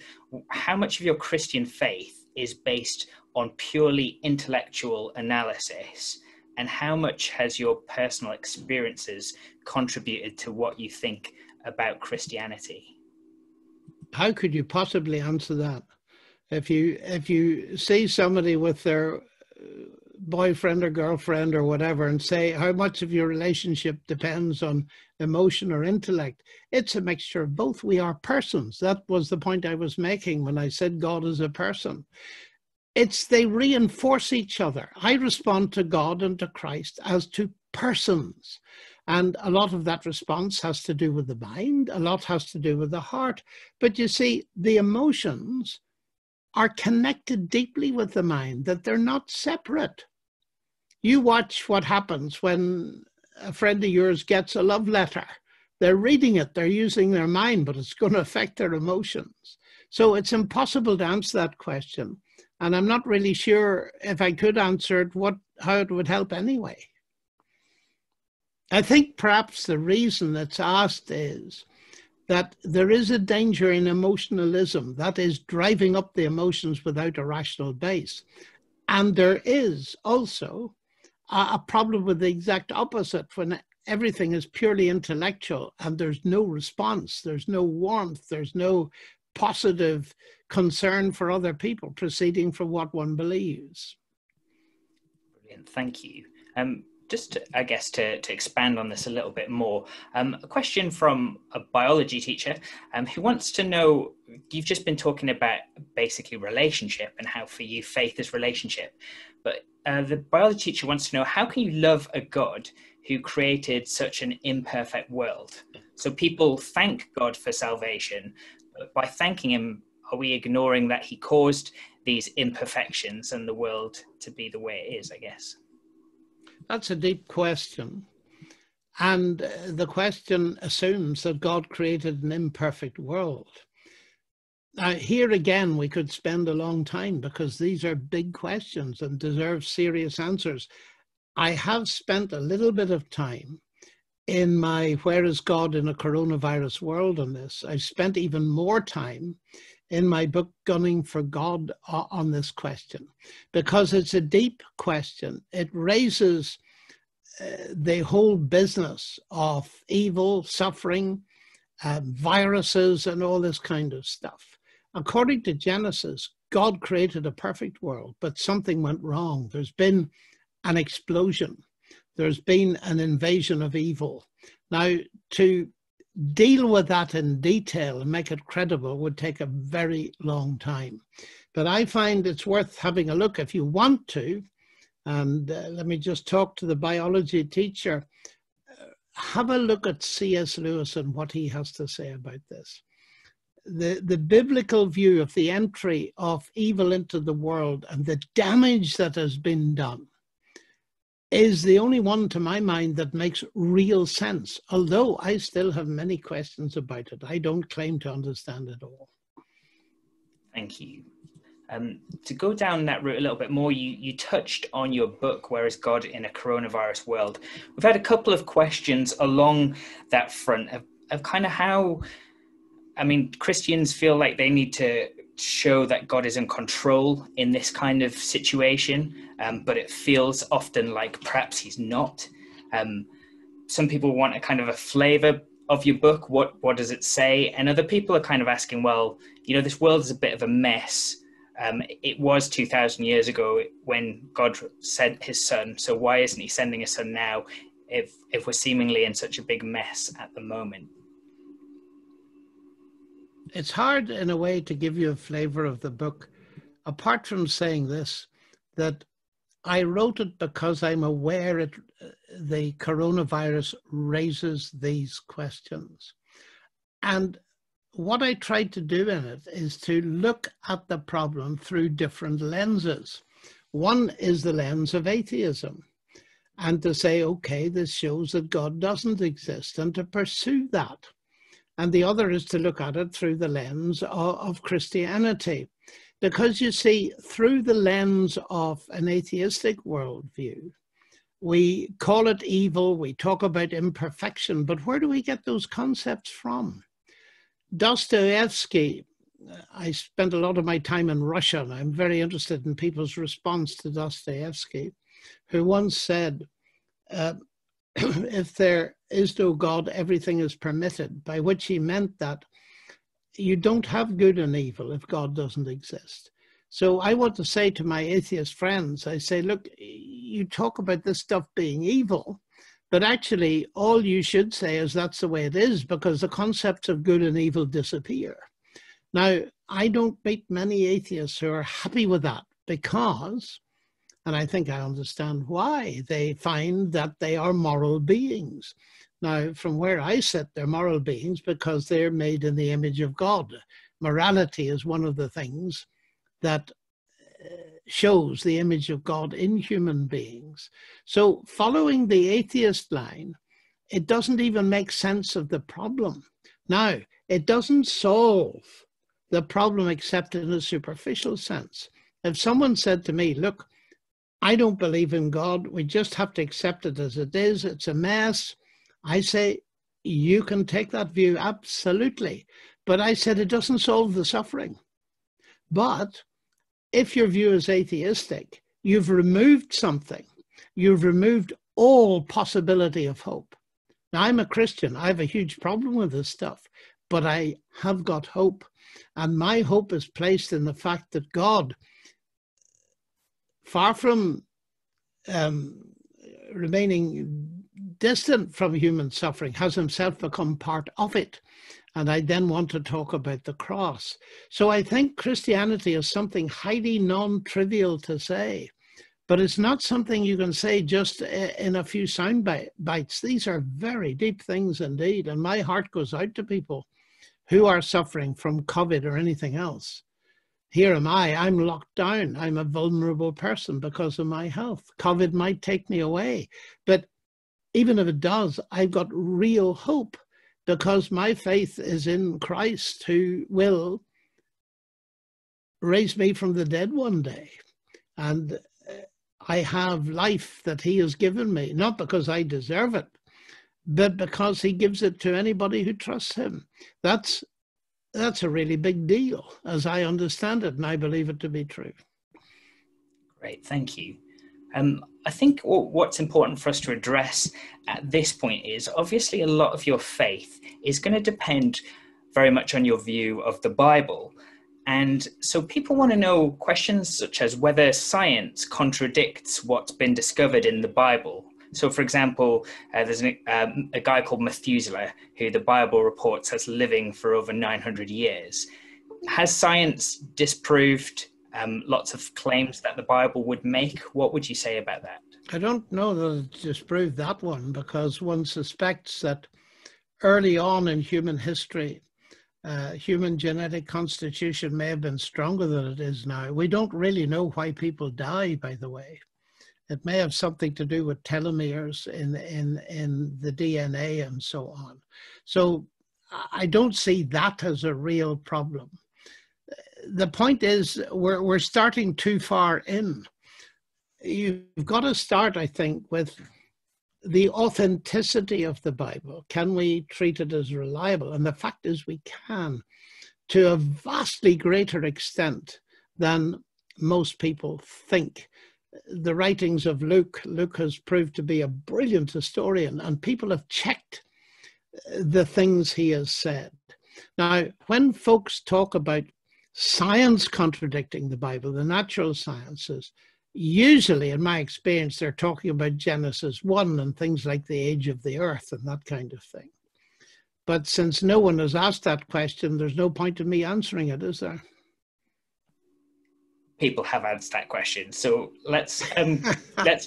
how much of your Christian faith is based on purely intellectual analysis, and how much has your personal experiences contributed to what you think about Christianity? How could you possibly answer that? If you see somebody with their boyfriend or girlfriend or whatever and say how much of your relationship depends on emotion or intellect, it's a mixture of both. We are persons. That was the point I was making when I said God is a person. They reinforce each other. I respond to God and to Christ as to persons. And a lot of that response has to do with the mind, a lot has to do with the heart. But you see, the emotions are connected deeply with the mind, that they're not separate. You watch what happens when a friend of yours gets a love letter. They're reading it, they're using their mind, but it's going to affect their emotions. So it's impossible to answer that question. And I'm not really sure if I could answer it, how it would help anyway. I think perhaps the reason it's asked is that there is a danger in emotionalism, that is driving up the emotions without a rational base. And there is also a problem with the exact opposite, when everything is purely intellectual and there's no response, there's no warmth, there's no positive concern for other people proceeding from what one believes. Brilliant, thank you. Just, I guess, to expand on this a little bit more, a question from a biology teacher who wants to know, you've just been talking about basically relationship and how for you faith is relationship, but the biology teacher wants to know, how can you love a God who created such an imperfect world? So people thank God for salvation, but by thanking him, are we ignoring that he caused these imperfections and the world to be the way it is, I guess? That's a deep question. And the question assumes that God created an imperfect world. Now, here again, we could spend a long time because these are big questions and deserve serious answers. I have spent a little bit of time in my Where is God in a Coronavirus World on this. I've spent even more time in my book, Gunning for God, on this question, because it's a deep question. It raises the whole business of evil, suffering, viruses, and all this kind of stuff. According to Genesis, God created a perfect world, but something went wrong. There's been an explosion. There's been an invasion of evil. Now, to deal with that in detail and make it credible would take a very long time. But I find it's worth having a look if you want to. And let me just talk to the biology teacher. Have a look at C.S. Lewis and what he has to say about this. The biblical view of the entry of evil into the world and the damage that has been done is the only one to my mind that makes real sense, although I still have many questions about it. I don't claim to understand it all. Thank you. To go down that route a little bit more, you touched on your book, Where is God in a Coronavirus World? We've had a couple of questions along that front of kind of how, I mean, Christians feel like they need to show that God is in control in this kind of situation, but it feels often like perhaps he's not. Some people want a kind of a flavor of your book. What does it say? And other people are kind of asking, well, you know, this world is a bit of a mess. It was 2,000 years ago when God sent his son. So why isn't he sending his son now if we're seemingly in such a big mess at the moment? It's hard in a way to give you a flavor of the book, apart from saying this, that I wrote it because I'm aware the coronavirus raises these questions. And what I tried to do in it is to look at the problem through different lenses. One is the lens of atheism, and to say, okay, this shows that God doesn't exist, and to pursue that. And the other is to look at it through the lens of Christianity. Because you see, through the lens of an atheistic worldview, we call it evil, we talk about imperfection, but where do we get those concepts from? Dostoevsky, I spent a lot of my time in Russia, and I'm very interested in people's response to Dostoevsky, who once said, if there is no God, everything is permitted, by which he meant that you don't have good and evil if God doesn't exist. So I want to say to my atheist friends, I say, look, you talk about this stuff being evil, but actually all you should say is that's the way it is, because the concepts of good and evil disappear. Now, I don't meet many atheists who are happy with that because, and I think I understand why, they find that they are moral beings. Now, from where I sit, they're moral beings because they're made in the image of God. Morality is one of the things that shows the image of God in human beings. So following the atheist line, it doesn't even make sense of the problem. Now, it doesn't solve the problem except in a superficial sense. If someone said to me, look, I don't believe in God, we just have to accept it as it is, it's a mess, I say, you can take that view, absolutely. But I said it doesn't solve the suffering. But if your view is atheistic, you've removed something. You've removed all possibility of hope. Now, I'm a Christian. I have a huge problem with this stuff, but I have got hope. And my hope is placed in the fact that God, far from remaining distant from human suffering, has himself become part of it. And I then want to talk about the cross. So I think Christianity is something highly non-trivial to say, but it's not something you can say just in a few sound bites. These are very deep things indeed. And my heart goes out to people who are suffering from COVID or anything else. Here am I, I'm locked down. I'm a vulnerable person because of my health. COVID might take me away, but even if it does, I've got real hope because my faith is in Christ, who will raise me from the dead one day. And I have life that he has given me, not because I deserve it, but because he gives it to anybody who trusts him. That's a really big deal, as I understand it, and I believe it to be true. Great, thank you. I think what's important for us to address at this point is obviously a lot of your faith is going to depend very much on your view of the Bible. And so people want to know questions such as whether science contradicts what's been discovered in the Bible. So, for example, there's a guy called Methuselah, who the Bible reports as living for over 900 years. Has science disproved lots of claims that the Bible would make? What would you say about that? I don't know that it's disproved that one, because one suspects that early on in human history, human genetic constitution may have been stronger than it is now. We don't really know why people die, by the way. It may have something to do with telomeres in the DNA and so on. So I don't see that as a real problem. The point is we're starting too far in. You've got to start, I think, with the authenticity of the Bible. Can we treat it as reliable? And the fact is we can, to a vastly greater extent than most people think. The writings of Luke has proved to be a brilliant historian, and people have checked the things he has said. Now, when folks talk about science contradicting the Bible, the natural sciences, usually, in my experience, they're talking about Genesis 1 and things like the age of the earth and that kind of thing. But since no one has asked that question, there's no point in me answering it, is there? People have answered that question, so let's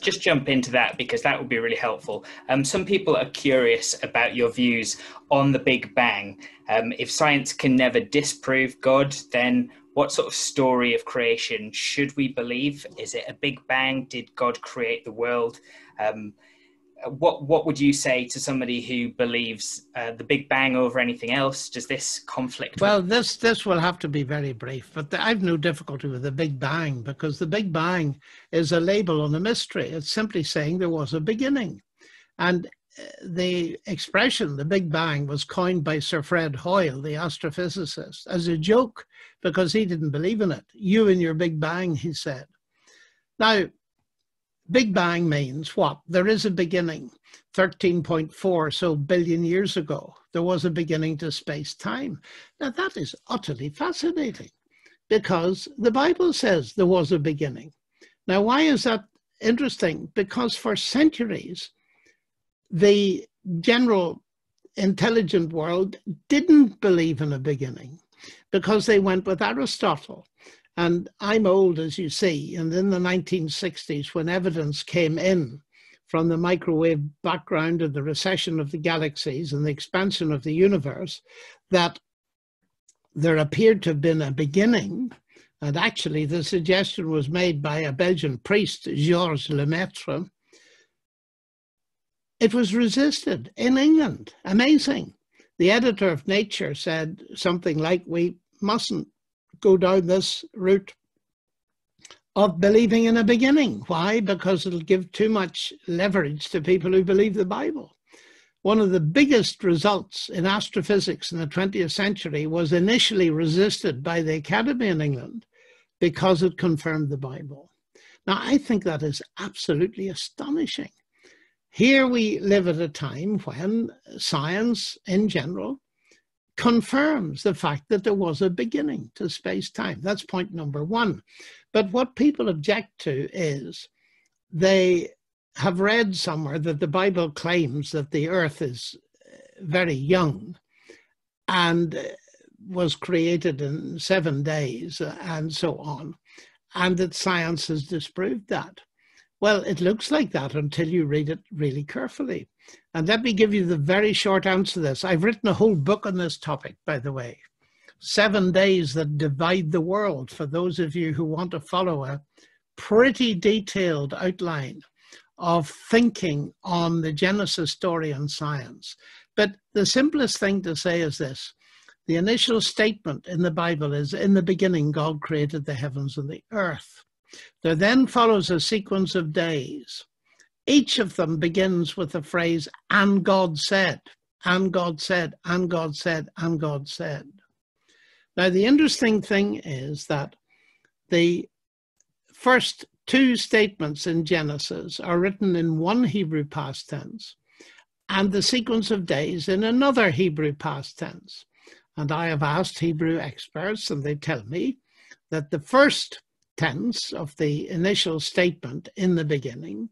just jump into that, because that would be really helpful. Some people are curious about your views on the Big Bang. If science can never disprove God, then what sort of story of creation should we believe? Is it a Big Bang? Did God create the world? What would you say to somebody who believes the Big Bang over anything else? Does this conflict? Well, this will have to be very brief, but I've no difficulty with the Big Bang, because the Big Bang is a label on a mystery. It's simply saying there was a beginning. And the expression, the Big Bang, was coined by Sir Fred Hoyle, the astrophysicist, as a joke, because he didn't believe in it. You and your Big Bang, he said. Now, Big Bang means what? There is a beginning. 13.4 so billion years ago, there was a beginning to space-time. Now, that is utterly fascinating, because the Bible says there was a beginning. Now, why is that interesting? Because for centuries, the general intelligent world didn't believe in a beginning, because they went with Aristotle. And I'm old, as you see, and in the 1960s, when evidence came in from the microwave background and the recession of the galaxies and the expansion of the universe, that there appeared to have been a beginning. And actually, the suggestion was made by a Belgian priest, Georges Lemaitre. It was resisted in England. Amazing. The editor of Nature said something like, we mustn't go down this route of believing in a beginning. Why? Because it'll give too much leverage to people who believe the Bible. One of the biggest results in astrophysics in the 20th century was initially resisted by the Academy in England because it confirmed the Bible. Now, I think that is absolutely astonishing. Here we live at a time when science in general confirms the fact that there was a beginning to space-time. That's point number one. But what people object to is they have read somewhere that the Bible claims that the earth is very young and was created in 7 days and so on, and that science has disproved that. Well, it looks like that until you read it really carefully. And let me give you the very short answer to this. I've written a whole book on this topic, by the way. 7 days that divide the world, for those of you who want to follow a pretty detailed outline of thinking on the Genesis story and science. But the simplest thing to say is this. The initial statement in the Bible is, in the beginning, God created the heavens and the earth. There then follows a sequence of days. Each of them begins with the phrase, and God said, and God said, and God said, and God said. Now, the interesting thing is that the first two statements in Genesis are written in one Hebrew past tense, and the sequence of days in another Hebrew past tense. And I have asked Hebrew experts, and they tell me that the first tense of the initial statement in the beginning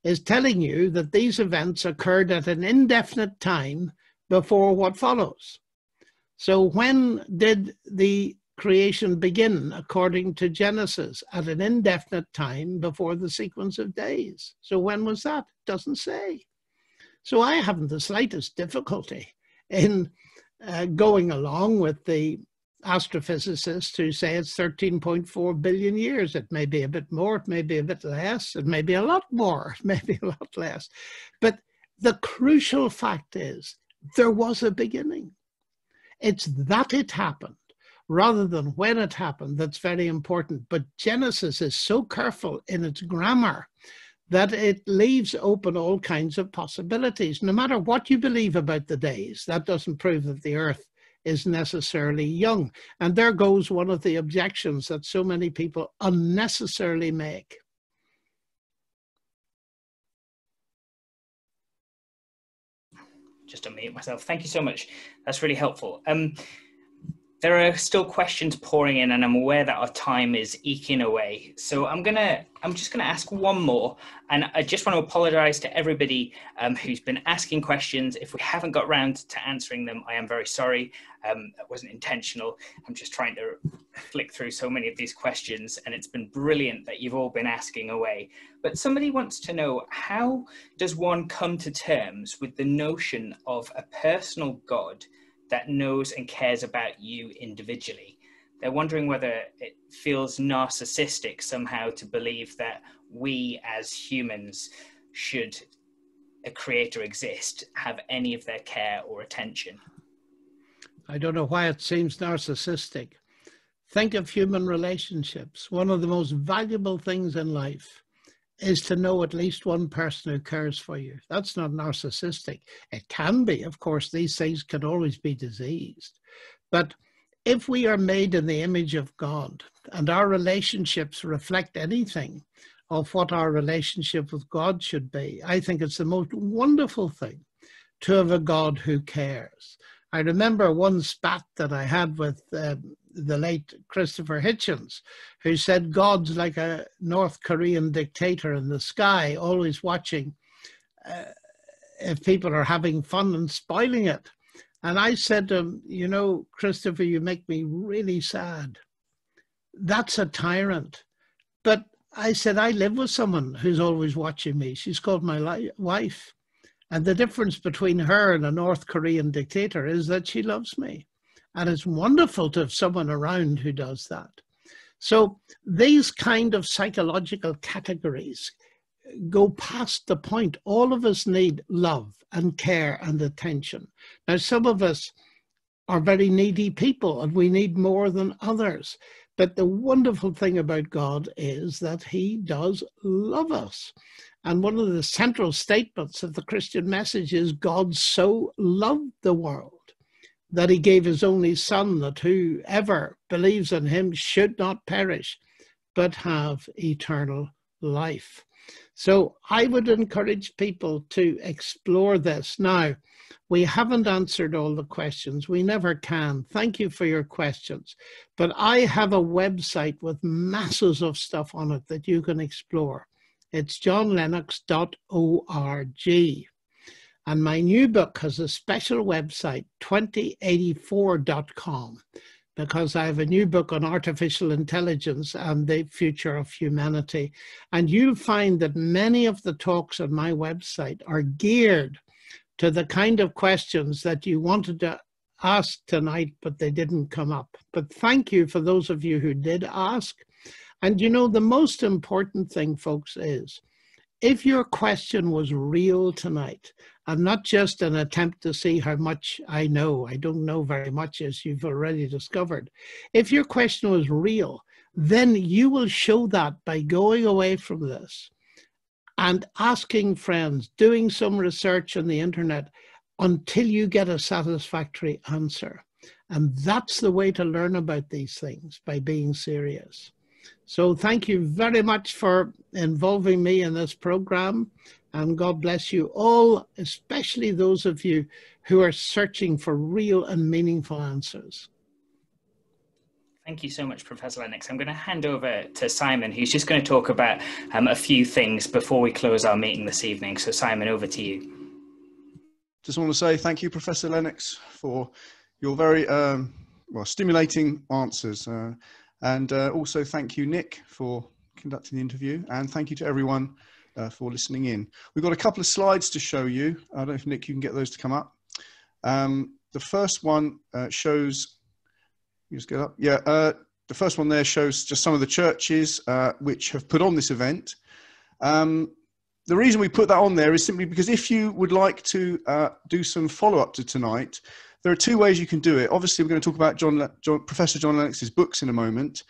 is telling you that these events occurred at an indefinite time before what follows. So when did the creation begin according to Genesis? At an indefinite time before the sequence of days. So when was that? It doesn't say. So I haven't the slightest difficulty in going along with the astrophysicists who say it's 13.4 billion years. It may be a bit more, it may be a bit less, it may be a lot more, it may be a lot less. But the crucial fact is there was a beginning. It's that it happened rather than when it happened that's very important. But Genesis is so careful in its grammar that it leaves open all kinds of possibilities. No matter what you believe about the days, that doesn't prove that the earth is necessarily young. And there goes one of the objections that so many people unnecessarily make. Just unmute myself. Thank you so much. That's really helpful. There are still questions pouring in, and I'm aware that our time is eking away. So I'm just gonna ask one more, and I just want to apologize to everybody who's been asking questions. If we haven't got round to answering them, I am very sorry. That wasn't intentional. I'm just trying to flick through so many of these questions, and it's been brilliant that you've all been asking away. But somebody wants to know, how does one come to terms with the notion of a personal God that knows and cares about you individually? They're wondering whether it feels narcissistic somehow to believe that we as humans, should a creator exist, have any of their care or attention. I don't know why it seems narcissistic. Think of human relationships. One of the most valuable things in life is to know at least one person who cares for you. That's not narcissistic. It can be, of course, these things can always be diseased. But if we are made in the image of God and our relationships reflect anything of what our relationship with God should be, I think it's the most wonderful thing to have a God who cares. I remember one spat that I had with the late Christopher Hitchens, who said God's like a North Korean dictator in the sky, always watching if people are having fun and spoiling it. And I said to him, you know, Christopher, you make me really sad. That's a tyrant. But I said, I live with someone who's always watching me. She's called my wife. And the difference between her and a North Korean dictator is that she loves me. And it's wonderful to have someone around who does that. So these kind of psychological categories go past the point. All of us need love and care and attention. Now, some of us are very needy people and we need more than others. But the wonderful thing about God is that he does love us. And one of the central statements of the Christian message is God so loved the world that he gave his only son, that whoever believes in him should not perish, but have eternal life. So I would encourage people to explore this. Now, we haven't answered all the questions. We never can. Thank you for your questions. But I have a website with masses of stuff on it that you can explore. It's johnlennox.org. And my new book has a special website, 2084.com, because I have a new book on artificial intelligence and the future of humanity. And you'll find that many of the talks on my website are geared to the kind of questions that you wanted to ask tonight, but they didn't come up. But thank you for those of you who did ask. And you know, the most important thing, folks, is if your question was real tonight, and not just an attempt to see how much I know, I don't know very much, as you've already discovered. If your question was real, then you will show that by going away from this and asking friends, doing some research on the internet until you get a satisfactory answer. And that's the way to learn about these things, by being serious. So thank you very much for involving me in this program, and God bless you all, especially those of you who are searching for real and meaningful answers. Thank you so much, Professor Lennox. I'm going to hand over to Simon, who's just going to talk about a few things before we close our meeting this evening. So Simon, over to you. Just want to say thank you, Professor Lennox, for your very stimulating answers. And also thank you, Nick, for conducting the interview. And thank you to everyone for listening in. We've got a couple of slides to show you. I don't know if, Nick, you can get those to come up. The first one shows You just get up. Yeah, the first one there shows just some of the churches which have put on this event. The reason we put that on there is simply because if you would like to do some follow-up to tonight, there are two ways you can do it. Obviously, we're going to talk about Professor John Lennox's books in a moment.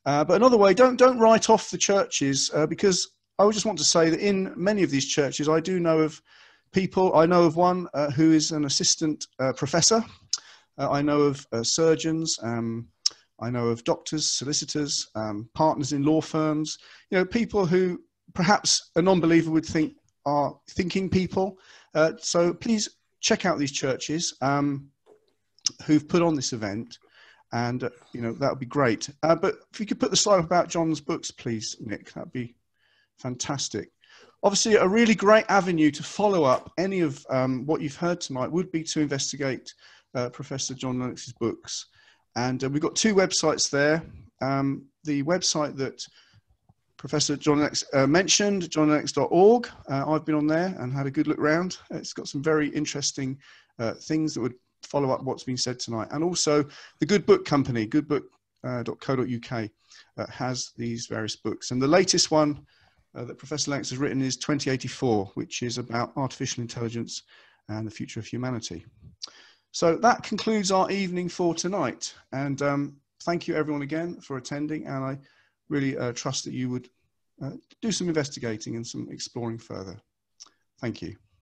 But another way, don't write off the churches, because I would just want to say that in many of these churches, I do know of people. I know of one who is an assistant professor. I know of surgeons. I know of doctors, solicitors, partners in law firms. You know, people who perhaps a non-believer would think are thinking people. So please check out these churches who've put on this event, and you know, that would be great. But if you could put the slide up about John's books, please, Nick, that'd be fantastic. Obviously, a really great avenue to follow up any of what you've heard tonight would be to investigate Professor John Lennox's books. And we've got two websites there. The website that Professor John Lennox mentioned, johnlennox.org. I've been on there and had a good look around. It's got some very interesting things that would follow up what's been said tonight. And also the Good Book Company, goodbook.co.uk, has these various books. And the latest one that Professor Lennox has written is 2084, which is about artificial intelligence and the future of humanity. So that concludes our evening for tonight. And thank you everyone again for attending. And I really trust that you would do some investigating and some exploring further. Thank you.